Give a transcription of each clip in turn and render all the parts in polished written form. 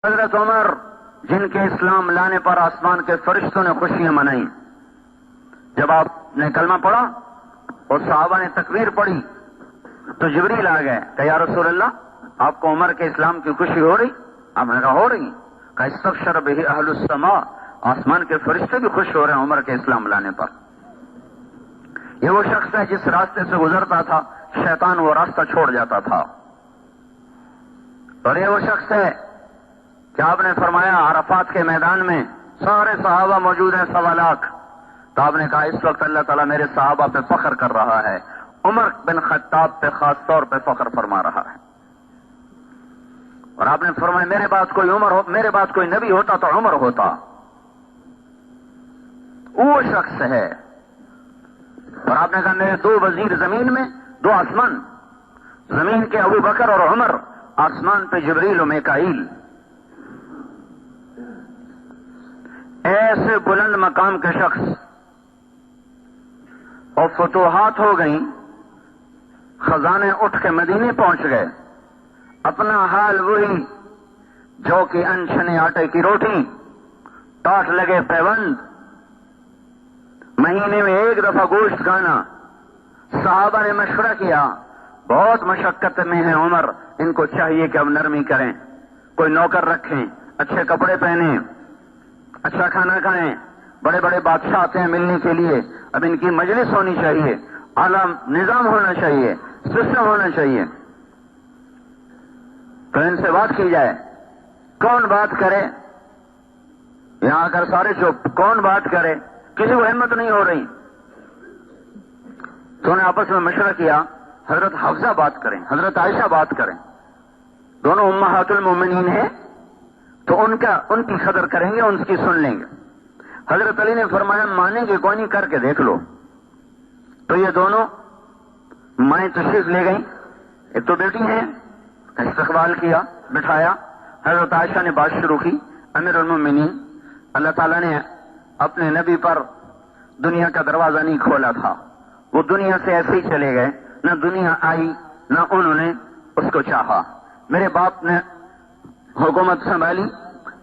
حضرت عمر جن کے اسلام لانے پر آسمان کے فرشتوں نے خوشیاں منائیں، جب آپ نے کلمہ پڑھا اور صحابہ نے تکبیر پڑھی تو جبریل آ گئے کہ یا رسول اللہ آپ کو عمر کے اسلام کی خوشی ہو رہی؟ آپ نے کہا ہو رہی۔ کہ استبشر بہ اہل السماء، آسمان کے فرشتے بھی خوش ہو رہے ہیں عمر کے اسلام لانے پر۔ یہ وہ شخص ہے جس راستے سے گزرتا تھا شیطان وہ راستہ چھوڑ جاتا تھا، اور یہ وہ شخص ہے کہ آپ نے فرمایا عرفات کے میدان میں سارے صحابہ موجود ہیں 1.25 لاکھ، تو آپ نے کہا اس وقت اللہ تعالیٰ میرے صحابہ پہ فخر کر رہا ہے، عمر بن خطاب پہ خاص طور پہ فخر فرما رہا ہے۔ اور آپ نے فرمایا میرے بعد کوئی نبی ہوتا تو عمر ہوتا۔ وہ شخص ہے، اور آپ نے کہا میرے 2 وزیر زمین میں 2 آسمان، زمین کے ابو بکر اور عمر، آسمان پہ جبریل و میکائیل۔ ایسے بلند مقام کے شخص، اور فتوحات ہو گئیں، خزانے اٹھ کے مدینے پہنچ گئے، اپنا حال وہی جو کہ انچھنے آٹے کی روٹی، ٹاٹ لگے پیوند، مہینے میں 1 دفعہ گوشت کھانا۔ صحابہ نے مشورہ کیا بہت مشقت میں ہے عمر، ان کو چاہیے کہ اب نرمی کریں، کوئی نوکر رکھیں، اچھے کپڑے پہنیں، اچھا کھانا کھائیں، بڑے بڑے بادشاہ آتے ہیں ملنے کے لیے، اب ان کی مجلس ہونی چاہیے، اعلیٰ نظام ہونا چاہیے، سسٹم ہونا چاہیے، تو ان سے بات کی جائے۔ کون بات کرے؟ یہاں آ کر سارے چپ، کون بات کرے؟ کسی کو ہمت نہیں ہو رہی، تو انہیں آپس میں مشورہ کیا حضرت حفصہ بات کریں، حضرت عائشہ بات کریں، دونوں امہات المومنین ہیں، تو ان کی قدر کریں گے، ان کی سن لیں گے۔ حضرت علی نے فرمایا مانیں گے کوئی نہیں، کر کے دیکھ لو۔ تو یہ دونوں مائیں تشریف لے گئیں، ایک تو بیٹی ہیں، استقبال کیا، بٹھایا، حضرت عائشہ نے بات شروع کی، امیر المومنین، اللہ تعالیٰ نے اپنے نبی پر دنیا کا دروازہ نہیں کھولا تھا، وہ دنیا سے ایسے ہی چلے گئے، نہ دنیا آئی نہ انہوں نے اس کو چاہا۔ میرے باپ نے حکومت سنبھالی،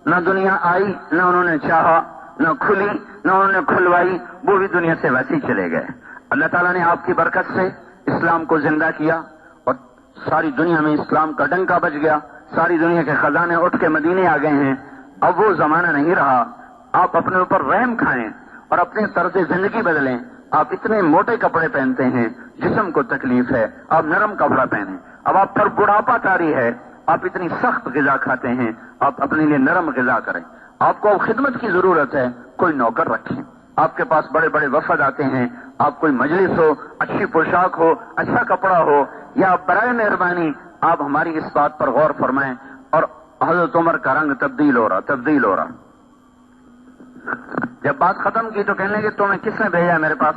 نہ دنیا آئی نہ انہوں نے چاہا، نہ کھلی نہ انہوں نے کھلوائی، وہ بھی دنیا سے ویسے ہی چلے گئے۔ اللہ تعالیٰ نے آپ کی برکت سے اسلام کو زندہ کیا، اور ساری دنیا میں اسلام کا ڈنکا بج گیا، ساری دنیا کے خزانے اٹھ کے مدینے آ گئے ہیں۔ اب وہ زمانہ نہیں رہا، آپ اپنے اوپر رحم کھائیں اور اپنے طرز زندگی بدلیں۔ آپ اتنے موٹے کپڑے پہنتے ہیں، جسم کو تکلیف ہے، آپ نرم کپڑا پہنیں۔ اب آپ پر بڑھاپا طاری ہے، آپ اتنی سخت غذا کھاتے ہیں، آپ اپنے لیے نرم غذا کریں۔ آپ کو خدمت کی ضرورت ہے، کوئی نوکر رکھیں۔ آپ کے پاس بڑے بڑے وفد آتے ہیں، آپ کوئی مجلس ہو، اچھی پوشاک ہو، اچھا کپڑا ہو، یا برائے مہربانی آپ ہماری اس بات پر غور فرمائیں۔ اور حضرت عمر کا رنگ تبدیل ہو رہا۔ جب بات ختم کی تو کہنے لگے تمہیں کس نے بھیجا میرے پاس؟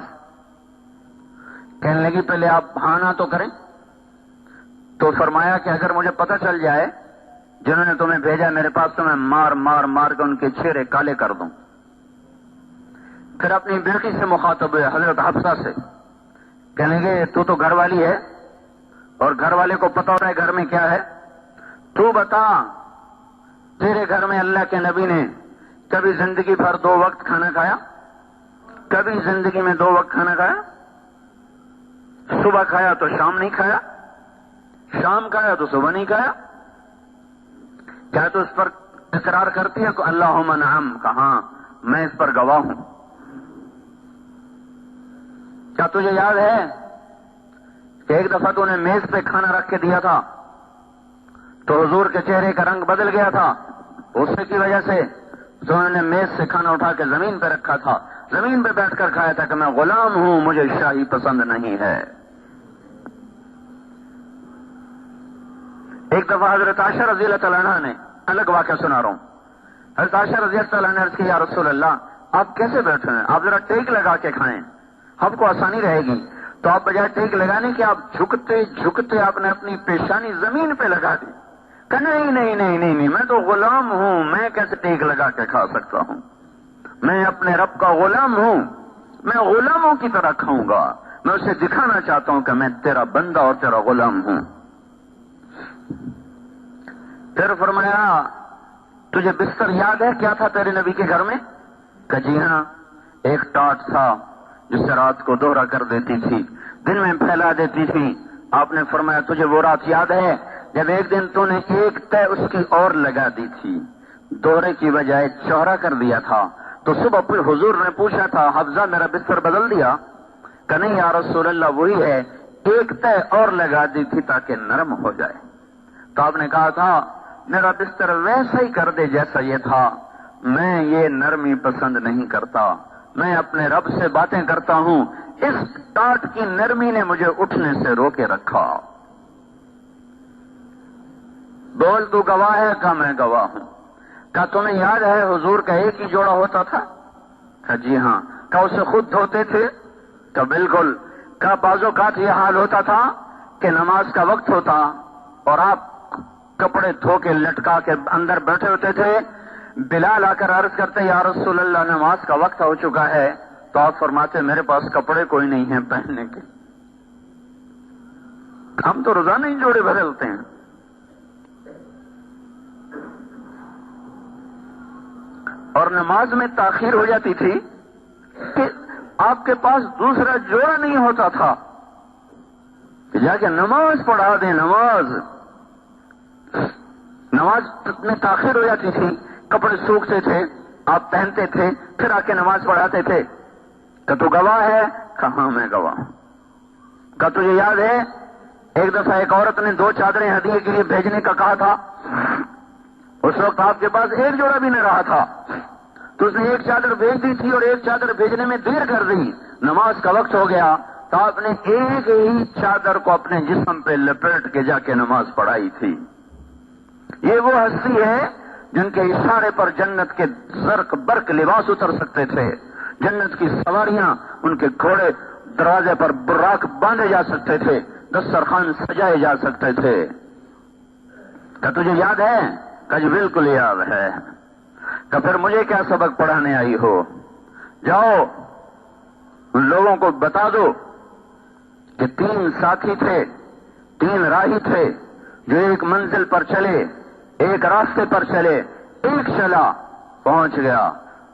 کہنے لگی پہلے آپ ہاں نہ تو کریں۔ تو فرمایا کہ اگر مجھے پتہ چل جائے جنہوں نے تمہیں بھیجا میرے پاس تو میں مار کے ان کے چہرے کالے کر دوں۔ پھر اپنی بیٹی سے مخاطب ہوئے، حضرت حفصہ سے، کہنے لگے تو گھر والی ہے اور گھر والے کو پتہ ہوتا ہے گھر میں کیا ہے، تو بتا تیرے گھر میں اللہ کے نبی نے کبھی زندگی بھر 2 وقت کھانا کھایا؟ کبھی زندگی میں 2 وقت کھانا کھایا؟ صبح کھایا تو شام نہیں کھایا، شام کھایا تو صبح نہیں کھایا؟ کیا تو اس پر اقرار کرتی ہے کہ اللہم نعم، کہاں میں اس پر گواہ ہوں۔ کیا تجھے یاد ہے کہ ایک دفعہ تو نے میز پہ کھانا رکھ کے دیا تھا تو حضور کے چہرے کا رنگ بدل گیا تھا، غصے کی وجہ سے تو انہوں نے میز سے کھانا اٹھا کے زمین پہ رکھا تھا، زمین پہ بیٹھ کر کھایا تھا کہ میں غلام ہوں، مجھے شاہی پسند نہیں ہے۔ ایک دفعہ حضرت عائشہ رضی اللہ تعالیٰ عنہ نے، الگ واقعہ سنا رہا ہوں، حضرت عائشہ رضی اللہ تعالیٰ عنہ نے عرض کیا یا رسول اللہ آپ کیسے بیٹھے ہیں؟ آپ ذرا ٹیک لگا کے کھائیں، آپ کو آسانی رہے گی۔ تو آپ بجائے ٹیک لگانے کے آپ جھکتے آپ نے اپنی پیشانی زمین پہ لگا دی کہ نہیں، میں تو غلام ہوں، میں کیسے ٹیک لگا کے کھا سکتا ہوں؟ میں اپنے رب کا غلام ہوں، میں غلاموں کی طرح کھاؤں گا، میں اسے دکھانا چاہتا ہوں کہ میں تیرا بندہ اور تیرا غلام ہوں۔ پھر فرمایا تجھے بستر یاد ہے کیا تھا تیرے نبی کے گھر میں؟ کہ جی ہاں، ایک ٹاٹ تھا جس سے رات کو دوہرا کر دیتی تھی، دن میں پھیلا دیتی تھی۔ آپ نے فرمایا تجھے وہ رات یاد ہے جب ایک دن تو نے ایک تہ اس کی اور لگا دی تھی، دوہرے کی بجائے چوڑا کر دیا تھا، تو صبح پھر حضور نے پوچھا تھا حفظہ میرا بستر بدل دیا؟ کہ نہیں یا رسول اللہ وہی ہے، ایک تہ اور لگا دی تھی تاکہ نرم ہو جائے۔ تو آپ نے کہا تھا میرا بستر ویسا ہی کر دے جیسا یہ تھا، میں یہ نرمی پسند نہیں کرتا، میں اپنے رب سے باتیں کرتا ہوں، اس ٹاٹ کی نرمی نے مجھے اٹھنے سے روکے رکھا۔ بول تو گواہ ہے؟ کہ میں گواہ ہوں۔ کیا تمہیں یاد ہے حضور کا ایک ہی جوڑا ہوتا تھا؟ کہ جی ہاں۔ کیا اسے خود دھوتے تھے؟ کہ بالکل۔ کیا بعض اوقات یہ حال ہوتا تھا کہ نماز کا وقت ہوتا اور آپ کپڑے دھو کے لٹکا کے اندر بیٹھے ہوتے تھے، بلال آ کر عرض کرتے یا رسول اللہ نماز کا وقت ہو چکا ہے، تو آپ فرماتے میرے پاس کپڑے کوئی نہیں ہیں پہننے کے، ہم تو روزانہ ہی جوڑے بدلتے ہیں۔ اور نماز میں تاخیر ہو جاتی تھی کہ آپ کے پاس دوسرا جوڑا نہیں ہوتا تھا کہ جا کے نماز پڑھا دیں۔ نماز میں تاخیر ہو جاتی تھی، کپڑے سوکھتے تھے، آپ پہنتے تھے، پھر آ کے نماز پڑھاتے تھے۔ کہ تو گواہ ہے؟ کہاں میں گواہ ہوں۔ کہ تجھے یاد ہے ایک دفعہ ایک عورت نے 2 چادریں ہدیے کے لیے بھیجنے کا کہا تھا، اس وقت آپ کے پاس ایک جوڑا بھی نہ رہا تھا، تو اس نے ایک چادر بھیج دی تھی اور ایک چادر بھیجنے میں دیر کر دی، نماز کا وقت ہو گیا تو آپ نے ایک ہی چادر کو اپنے جسم پہ لپیٹ کے جا کے نماز پڑھائی تھی۔ یہ وہ ہستی ہے جن کے اشارے پر جنت کے زرق برق لباس اتر سکتے تھے، جنت کی سواریاں ان کے گھوڑے دروازے پر براق باندھے جا سکتے تھے، دسترخوان سجائے جا سکتے تھے۔ کیا تجھے یاد ہے؟ کہ جی بالکل یاد ہے۔ کہ پھر مجھے کیا سبق پڑھانے آئی ہو؟ جاؤ ان لوگوں کو بتا دو کہ 3 ساتھی تھے، 3 راہی تھے جو ایک منزل پر چلے، ایک راستے پر چلے، ایک چلا پہنچ گیا،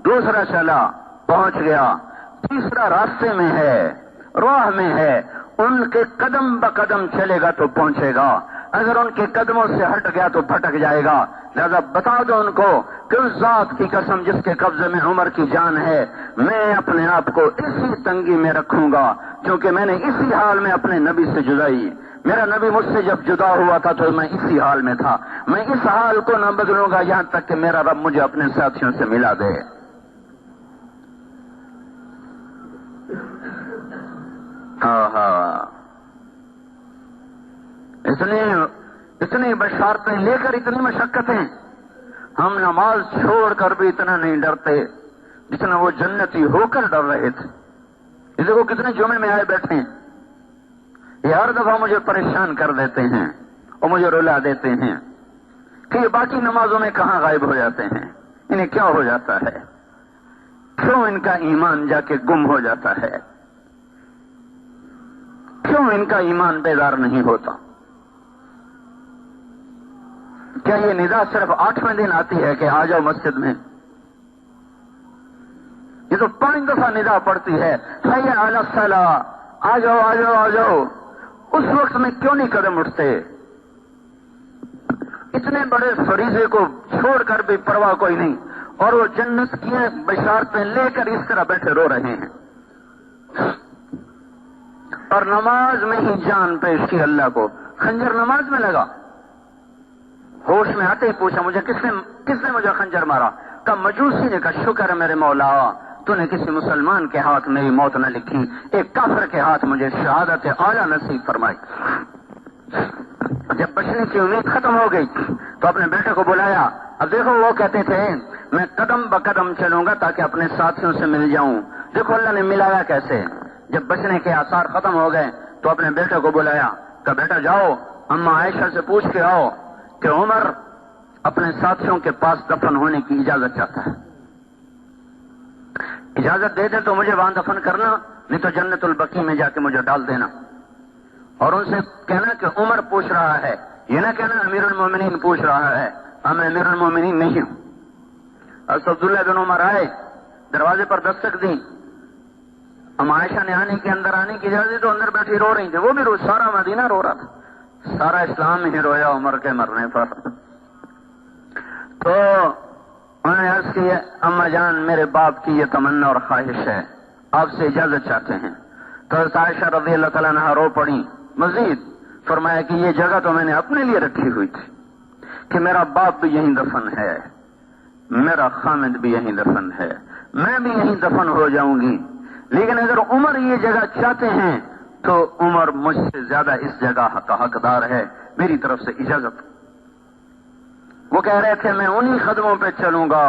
دوسرا چلا پہنچ گیا، تیسرا راستے میں ہے، راہ میں ہے، ان کے قدم بقدم چلے گا تو پہنچے گا، اگر ان کے قدموں سے ہٹ گیا تو بھٹک جائے گا۔ لہذا بتا دو ان کو کہ اس ذات کی قسم جس کے قبضے میں عمر کی جان ہے، میں اپنے آپ کو اسی تنگی میں رکھوں گا کیونکہ میں نے اسی حال میں اپنے نبی سے جدائی، میرا نبی مجھ سے جب جدا ہوا تھا تو میں اسی حال میں تھا، میں اس حال کو نہ بدلوں گا یہاں تک کہ میرا رب مجھے اپنے ساتھیوں سے ملا دے۔ اتنی بشارتیں لے کر اتنی مشقتیں، ہم نماز چھوڑ کر بھی اتنا نہیں ڈرتے جتنا وہ جنتی ہو کر ڈر رہے تھے۔ اس کو کتنے جمعے میں آئے بیٹھے ہیں، یہ ہر دفعہ مجھے پریشان کر دیتے ہیں اور مجھے رلا دیتے ہیں کہ یہ باقی نمازوں میں کہاں غائب ہو جاتے ہیں، انہیں کیا ہو جاتا ہے، کیوں ان کا ایمان جا کے گم ہو جاتا ہے، کیوں ان کا ایمان بیدار نہیں ہوتا؟ کیا یہ ندا صرف 8ویں دن آتی ہے کہ آ جاؤ مسجد میں؟ یہ تو 5 دفعہ ندا پڑتی ہے، حی علی الصلاۃ، آ جاؤ آ جاؤ آ جاؤ۔ اس وقت میں کیوں نہیں قدم اٹھتے؟ اتنے بڑے فریضے کو چھوڑ کر بھی پرواہ کوئی نہیں، اور وہ جنت کی بشارتیں لے کر اس طرح بیٹھے رو رہے ہیں، اور نماز میں ہی جان پیش کی اللہ کو۔ خنجر نماز میں لگا، ہوش میں آتے ہی پوچھا مجھے کس نے مجھے خنجر مارا؟ کہ مجوسی نے کہا شکر ہے میرے مولا تو نے کسی مسلمان کے ہاتھ میری موت نہ لکھی، ایک کافر کے ہاتھ مجھے شہادت اعلیٰ نصیب فرمائی۔ جب بچنے کی امید ختم ہو گئی تو اپنے بیٹے کو بلایا۔ اب دیکھو وہ کہتے تھے میں قدم بقدم چلوں گا تاکہ اپنے ساتھیوں سے مل جاؤں، دیکھو اللہ نے ملایا کیسے۔ جب بچنے کے آثار ختم ہو گئے تو اپنے بیٹے کو بلایا کہ بیٹا جاؤ اما عائشہ سے پوچھ کے آؤ کہ عمر اپنے ساتھیوں کے پاس دفن ہونے کی اجازت چاہتا ہے، اجازت دے دے تو مجھے وہاں دفن کرنا، نہیں تو جنت البقیع میں جا کے مجھے ڈال دینا۔ اور ان سے کہنا کہ عمر پوچھ رہا ہے، یہ نہ کہنا امیر المومنین پوچھ رہا ہے، میں امیر المومنین نہیں ہوں۔ حضرت عبداللہ بن عمر آئے, دروازے پر دستک دی. ام عائشہ نے اندر آنے کی اجازت, تو اندر بیٹھی رو رہی تھی, وہ بھی سارا مدینہ رو رہا تھا, سارا اسلام ہی رویا عمر کے مرنے پر. تو انہوں نے عرض کی, اما جان میرے باپ کی یہ تمنا اور خواہش ہے, آپ سے اجازت چاہتے ہیں. تو حضرت عائشہ رضی اللہ تعالیٰ عنہا رو پڑی. مزید فرمایا کہ یہ جگہ تو میں نے اپنے لیے رکھی ہوئی تھی کہ میرا باپ بھی یہیں دفن ہے, میرا خامد بھی یہیں دفن ہے, میں بھی یہیں دفن ہو جاؤں گی, لیکن اگر عمر یہ جگہ چاہتے ہیں تو عمر مجھ سے زیادہ اس جگہ کا حقدار ہے, میری طرف سے اجازت. وہ کہہ رہے تھے میں انہی قدموں پہ چلوں گا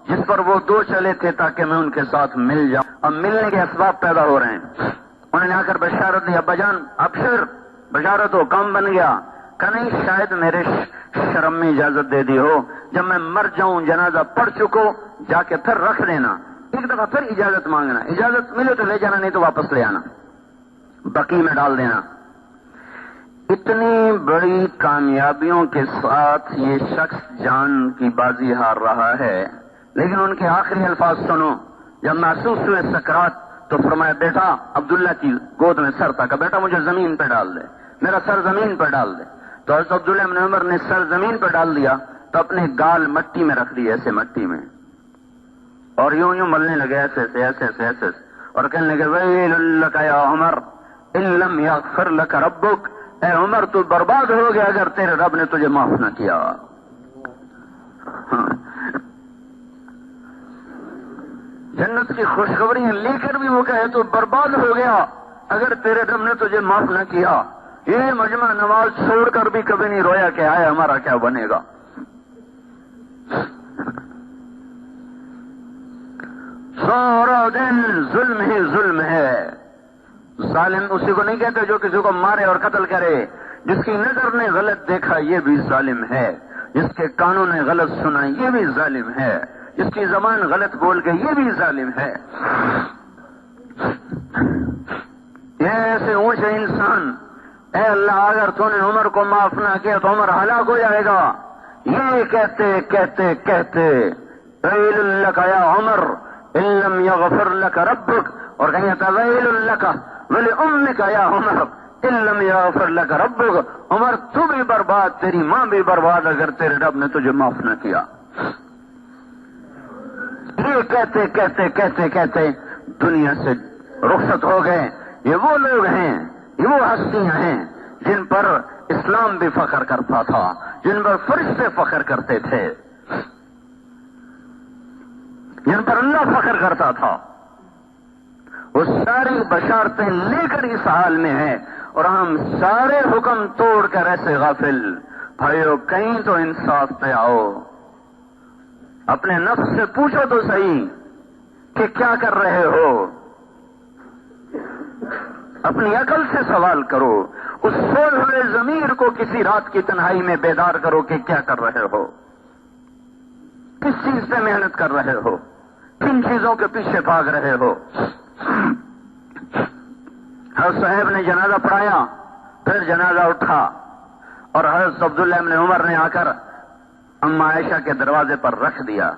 جس پر وہ دو چلے تھے تاکہ میں ان کے ساتھ مل جاؤں. اب ملنے کے اسباب پیدا ہو رہے ہیں. انہوں نے آ کر بشارت دی, ابا جان ابشر, بشارت ہو, کام بن گیا. کہ نہیں, شاید میرے شرم میں اجازت دے دی ہو, جب میں مر جاؤں جنازہ پڑھ چکو جا کے پھر رکھ دینا, ایک دفعہ پھر اجازت مانگنا, اجازت ملے تو لے جانا, نہیں تو واپس لے آنا, بقی میں ڈال دینا. اتنی بڑی کامیابیوں کے ساتھ یہ شخص جان کی بازی ہار رہا ہے, لیکن ان کے آخری الفاظ سنو. جب محسوس ہوئے سکرات تو فرمایا, بیٹا عبداللہ کی گود میں سر تھا, کہ بیٹا مجھے زمین پہ ڈال دے, میرا سر زمین پہ ڈال دے. تو حضرت عبداللہ بن عمر نے سر زمین پہ ڈال دیا, تو اپنے گال مٹی میں رکھ دیے, ایسے مٹی میں, اور یوں یوں ملنے لگے, ایسے ایسے ایسے ایسے ایسے, اور کہنے لگے ویل لک یا عمر ان لم یغفر لک ربک, اے عمر تو برباد ہو گیا اگر تیرے رب نے تجھے معاف نہ کیا. جنت کی خوشخبریاں لے کر بھی وہ کہے تو برباد ہو گیا اگر تیرے رب نے تجھے معاف نہ کیا. یہ مجمع نماز چھوڑ کر بھی کبھی نہیں رویا کہ آئے ہمارا کیا بنے گا. سارا دن ظلم ہی ظلم ہے. ظالم اسی کو نہیں کہتے جو کسی کو مارے اور قتل کرے. جس کی نظر نے غلط دیکھا یہ بھی ظالم ہے, جس کے کانوں نے غلط سنا یہ بھی ظالم ہے, جس کی زبان غلط بول کے یہ بھی ظالم ہے. یہ ایسے اونچے انسان, اے اللہ اگر تو نے عمر کو معاف نہ کیا تو عمر ہلاک ہو جائے گا, یہ کہتے کہتے کہتے ویل لک یا عمر ان لم یغفر لک ربک, اور کہیں تھا ویل لک ولامک یا عمر ان لم یغفر لک ربک, عمر تو بھی برباد, تیری ماں بھی برباد اگر تیرے رب نے تجھے معاف نہ کیا. یہ کہتے کہتے کہتے کہتے دنیا سے رخصت ہو گئے. یہ وہ لوگ ہیں, یہ وہ ہستیاں ہیں جن پر اسلام بھی فخر کرتا تھا, جن پر فرشتے فخر کرتے تھے, جن پر اللہ فخر کرتا تھا. وہ ساری بشارتیں لے کر اس حال میں ہیں, اور ہم سارے حکم توڑ کر ایسے غافل. بھائیو کہیں تو انصاف پہ آؤ, اپنے نفس سے پوچھو تو صحیح کہ کیا کر رہے ہو, اپنی عقل سے سوال کرو, اس سوئے ہوئے ضمیر کو کسی رات کی تنہائی میں بیدار کرو کہ کیا کر رہے ہو, کس چیز پہ محنت کر رہے ہو, کن چیزوں کے پیچھے بھاگ رہے ہو. حضرت صاحب نے جنازہ پڑھایا, پھر جنازہ اٹھا, اور حضرت عبداللہ بن عمر نے آ کر اما عائشہ کے دروازے پر رکھ دیا.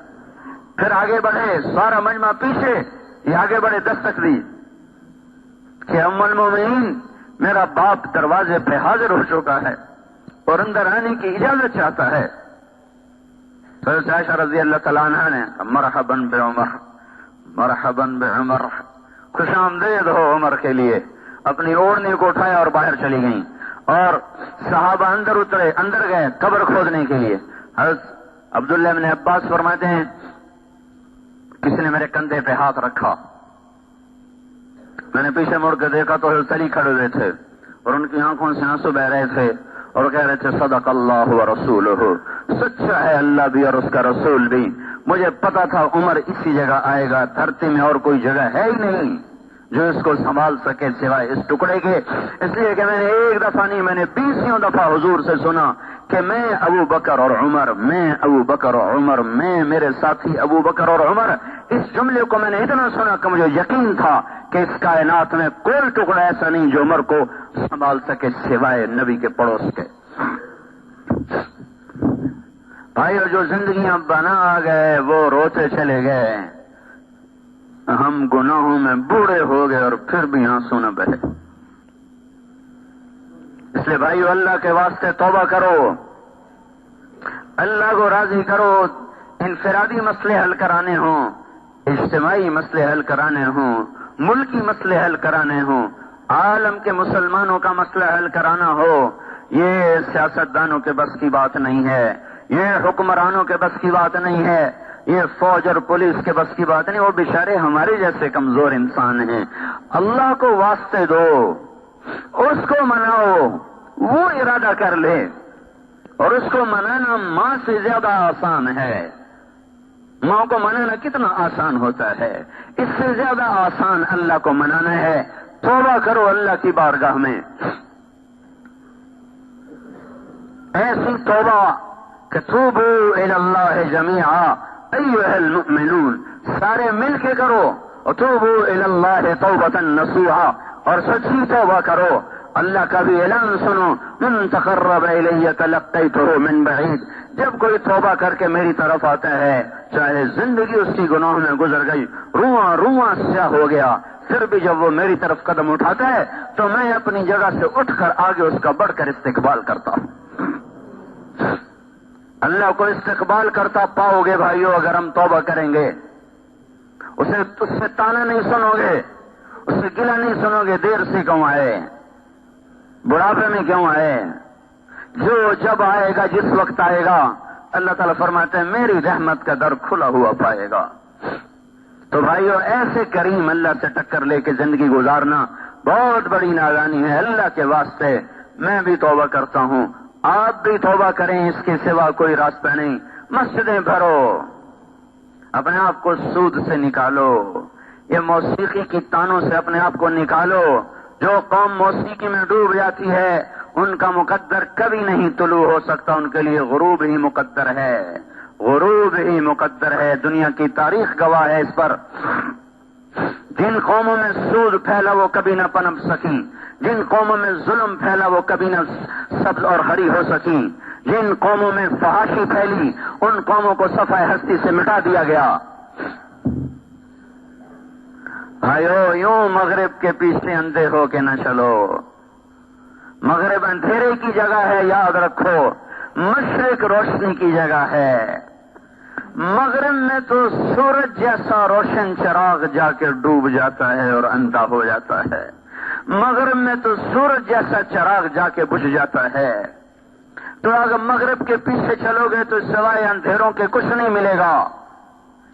پھر آگے بڑھے, سارا مجمع پیچھے, یہ آگے بڑھے, دستک دی کہ ام المومنین میرا باپ دروازے پہ حاضر ہو چکا ہے اور اندر آنے کی اجازت چاہتا ہے. حضرت عائشہ رضی اللہ تعالیٰ عنہ نے مرحبا بعمر, مرحبا بعمر, خوش آمدید ہو عمر کے لیے, اپنی اوڑھنی کو اٹھایا اور باہر چلی گئیں. اور صحابہ اندر اترے, اندر گئے قبر کھودنے کے لیے. حضرت عبداللہ بن عباس فرماتے ہیں کسی نے میرے کندھے پہ ہاتھ رکھا, میں نے پیچھے مڑ کے دیکھا تو حضرت علی کھڑے ہوئے تھے اور ان کی آنکھوں سے آنسو بہ رہے تھے اور کہہ رہے تھے صدق اللہ و رسولہ, سچا ہے اللہ بھی اور اس کا رسول بھی. مجھے پتا تھا عمر اسی جگہ آئے گا, دھرتی میں اور کوئی جگہ ہے ہی نہیں جو اس کو سنبھال سکے سوائے اس ٹکڑے کے. اس لیے کہ میں نے ایک دفعہ نہیں, میں نے 20 دفعہ حضور سے سنا کہ میں ابو بکر اور عمر, میں ابو بکر اور عمر, میں میرے ساتھی ابو بکر اور عمر. اس جملے کو میں نے اتنا سنا کہ مجھے یقین تھا کہ اس کائنات میں کوئی ٹکڑا ایسا نہیں جو عمر کو سنبھال سکے سوائے نبی کے پڑوس کے. بھائیو جو زندگیاں بنا گئے وہ روتے چلے گئے، ہم گناہوں میں بوڑھے ہو گئے اور پھر بھی آنسو نہ بہے۔ اس لیے بھائیو اللہ کے واسطے توبہ کرو، اللہ کو راضی کرو۔ انفرادی مسئلے حل کرانے ہوں، اجتماعی مسئلے حل کرانے ہوں، ملکی مسئلے حل کرانے ہوں، عالم کے مسلمانوں کا مسئلہ حل کرانا ہو، یہ سیاستدانوں کے بس کی بات نہیں ہے، یہ حکمرانوں کے بس کی بات نہیں ہے، یہ فوج اور پولیس کے بس کی بات نہیں، وہ بیچارے ہمارے جیسے کمزور انسان ہیں۔ اللہ کو واسطے دو، اس کو مناؤ، وہ ارادہ کر لے، اور اس کو منانا ماں سے زیادہ آسان ہے۔ ماں کو منانا کتنا آسان ہوتا ہے، اس سے زیادہ آسان اللہ کو منانا ہے۔ توبہ کرو اللہ کی بارگاہ میں، ایسی توبہ کہ توبوا الی اللہ جمیعا ایھا المؤمنون، سارے مل کے کرو، وتوبوا الی اللہ توبۃ نصوحا، اور سچی توبہ کرو۔ اللہ کا بھی اعلان سنو، من تقرب الی تلقیتہ من بعید، جب کوئی توبہ کر کے میری طرف آتا ہے، چاہے زندگی اس کی گناہوں میں گزر گئی، رواں رواں سیاہ ہو گیا، پھر بھی جب وہ میری طرف قدم اٹھاتا ہے تو میں اپنی جگہ سے اٹھ کر آگے اس کا بڑھ کر استقبال کرتا ہوں۔ اللہ کو استقبال کرتا پاؤ گے بھائیو اگر ہم توبہ کریں گے۔ اس سے تانا نہیں سنو گے، اس سے گلہ نہیں سنو گے، دیر سے کیوں آئے، بڑھاپے میں کیوں آئے، جو جب آئے گا، جس وقت آئے گا، اللہ تعالیٰ فرماتے ہیں میری رحمت کا در کھلا ہوا پائے گا۔ تو بھائیو ایسے کریم اللہ سے ٹکر لے کے زندگی گزارنا بہت بڑی نادانی ہے۔ اللہ کے واسطے میں بھی توبہ کرتا ہوں، آپ بھی توبہ کریں، اس کے سوا کوئی راستہ نہیں۔ مسجدیں بھرو، اپنے آپ کو سود سے نکالو، یہ موسیقی کی تانوں سے اپنے آپ کو نکالو۔ جو قوم موسیقی میں ڈوب جاتی ہے ان کا مقدر کبھی نہیں طلوع ہو سکتا، ان کے لیے غروب ہی مقدر ہے، غروب ہی مقدر ہے، دنیا کی تاریخ گواہ ہے اس پر۔ جن قوموں میں سود پھیلا وہ کبھی نہ پنپ سکی، جن قوموں میں ظلم پھیلا وہ کبھی نہ سبز اور ہری ہو سکی، جن قوموں میں فحاشی پھیلی ان قوموں کو صفحہ ہستی سے مٹا دیا گیا۔ بھائیو یوں مغرب کے پیچھے اندھے ہو کے نہ چلو، مغرب اندھیرے کی جگہ ہے، یاد رکھو، مشرق روشنی کی جگہ ہے۔ مغرب میں تو سورج جیسا روشن چراغ جا کے ڈوب جاتا ہے اور اندھا ہو جاتا ہے، مغرب میں تو سورج جیسا چراغ جا کے بجھ جاتا ہے۔ تو اگر مغرب کے پیچھے چلو گے تو سوائے اندھیروں کے کچھ نہیں ملے گا۔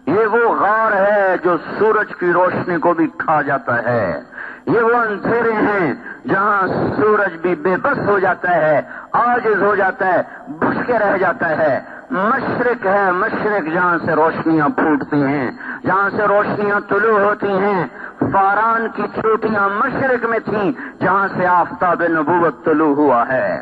یہ وہ غار ہے جو سورج کی روشنی کو بھی کھا جاتا ہے، یہ وہ اندھیرے ہیں جہاں سورج بھی بے بس ہو جاتا ہے، عاجز ہو جاتا ہے، بجھ کے رہ جاتا ہے۔ مشرق ہے، مشرق جہاں سے روشنیاں پھوٹتی ہیں، جہاں سے روشنیاں طلوع ہوتی ہیں۔ فاران کی چوٹیاں مشرق میں تھیں جہاں سے آفتاب نبوت طلوع ہوا ہے۔